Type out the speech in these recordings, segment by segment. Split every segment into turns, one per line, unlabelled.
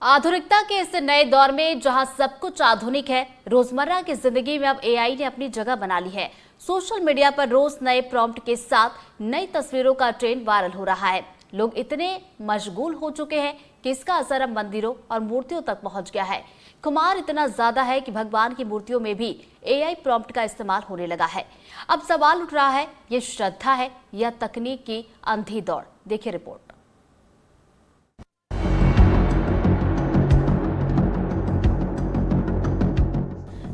आधुनिकता के इस नए दौर में जहां सब कुछ आधुनिक है, रोजमर्रा की जिंदगी में अब एआई ने अपनी जगह बना ली है। सोशल मीडिया पर रोज नए प्रॉम्प्ट के साथ नई तस्वीरों का ट्रेंड वायरल हो रहा है। लोग इतने मशगूल हो चुके हैं कि इसका असर अब मंदिरों और मूर्तियों तक पहुंच गया है। खुमार इतना ज्यादा है कि भगवान की मूर्तियों में भी एआई प्रॉम्प्ट का इस्तेमाल होने लगा है। अब सवाल उठ रहा है, ये श्रद्धा है या तकनीक की अंधी दौड़? देखिए रिपोर्ट।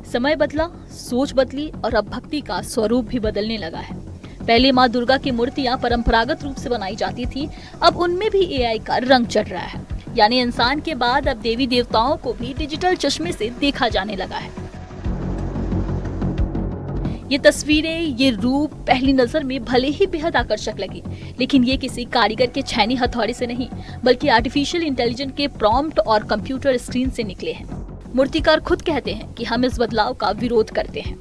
समय बदला, सोच बदली और अब भक्ति का स्वरूप भी बदलने लगा है। पहले माँ दुर्गा की मूर्तियां परंपरागत रूप से बनाई जाती थी, अब उनमें भी एआई का रंग चढ़ रहा है। यानी इंसान के बाद अब देवी देवताओं को भी डिजिटल चश्मे से देखा जाने लगा है। ये तस्वीरें, ये रूप पहली नजर में भले ही बेहद आकर्षक लगी, लेकिन ये किसी कारीगर के छैनी हथौड़े से नहीं, बल्कि आर्टिफिशियल इंटेलिजेंस के प्रॉम्प्ट और कंप्यूटर स्क्रीन से निकले हैं। मूर्तिकार खुद कहते हैं कि हम इस बदलाव का विरोध करते हैं।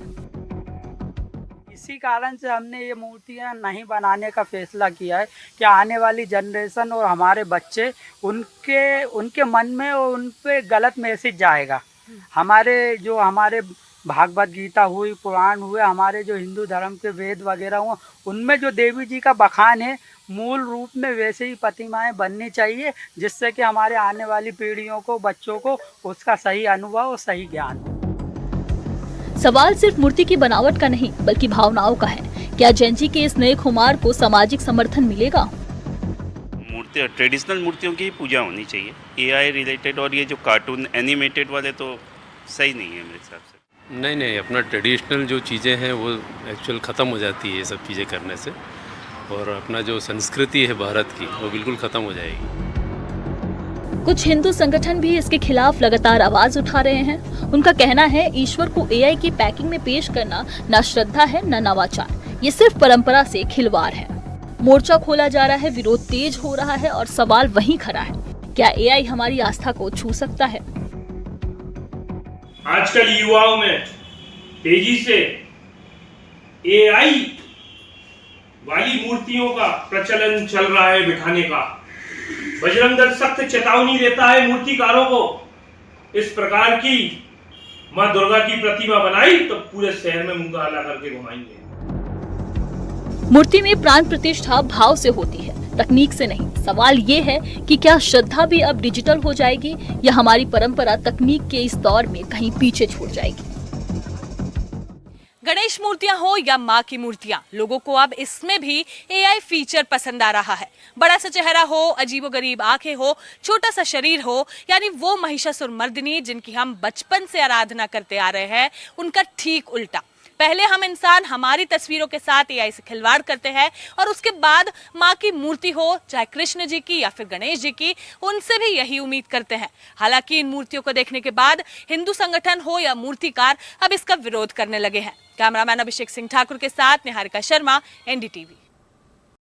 इसी कारण से हमने ये मूर्तियां नहीं बनाने का फैसला किया है कि आने वाली जनरेशन और हमारे बच्चे उनके मन में और उन पे गलत मैसेज जाएगा। हमारे भागवत गीता हुई, पुराण हुए, हमारे जो हिंदू धर्म के वेद वगैरह हुआ, उनमें जो देवी जी का बखान है, मूल रूप में वैसे ही प्रतिमाएं बननी चाहिए, जिससे कि हमारे आने वाली पीढ़ियों को, बच्चों को उसका सही अनुभव और सही ज्ञान हो।
सवाल सिर्फ मूर्ति की बनावट का नहीं, बल्कि भावनाओं का है। क्या जेनजी के इस नए खुमार को सामाजिक समर्थन मिलेगा?
मूर्ति ट्रेडिशनल मूर्तियों की पूजा होनी चाहिए। एआई रिलेटेड और ये जो कार्टून एनिमेटेड वाले तो सही नहीं है मेरे हिसाब से।
नहीं, अपना ट्रेडिशनल जो चीज़ें हैं वो एक्चुअल ख़त्म हो जाती है ये सब चीज़ें करने से, और अपना जो संस्कृति है भारत की वो बिल्कुल ख़त्म हो जाएगी।
कुछ हिंदू संगठन भी इसके खिलाफ लगातार आवाज उठा रहे हैं। उनका कहना है, ईश्वर को एआई की पैकिंग में पेश करना न श्रद्धा है न नवाचार, ये सिर्फ परंपरा से खिलवाड़ है। मोर्चा खोला जा रहा है, विरोध तेज हो रहा है और सवाल वहीं खड़ा है, क्या एआई हमारी आस्था को छू सकता है?
आजकल युवाओं में तेजी से एआई वाली मूर्तियों का प्रचलन चल रहा है बिठाने का। बजरंग दल सख्त चेतावनी देता है मूर्तिकारों को, इस प्रकार की मां दुर्गा की प्रतिमा बनाई तो पूरे शहर में मुंह काला करके घुमाएंगे।
मूर्ति में प्राण प्रतिष्ठा भाव से होती है, तकनीक से नहीं। सवाल ये है कि क्या श्रद्धा भी अब डिजिटल हो जाएगी या हमारी परंपरा तकनीक के इस दौर में कहीं पीछे छूट जाएगी?
गणेश मूर्तियां हो या माँ की मूर्तियां, लोगों को अब इसमें भी एआई फीचर पसंद आ रहा है। बड़ा सा चेहरा हो, अजीबोगरीब आंखें हो, छोटा सा शरीर हो, यानी वो महिषासुर मर्दिनी जिनकी हम बचपन से आराधना करते आ रहे हैं, उनका ठीक उल्टा। पहले हम इंसान हमारी तस्वीरों के साथ एआई से खिलवाड़ करते हैं और उसके बाद माँ की मूर्ति हो, चाहे कृष्ण जी की या फिर गणेश जी की, उनसे भी यही उम्मीद करते हैं। हालांकि इन मूर्तियों को देखने के बाद हिंदू संगठन हो या मूर्तिकार अब इसका विरोध करने लगे हैं। कैमरामैन अभिषेक सिंह ठाकुर के साथ निहारिका शर्मा, एनडीटीवी।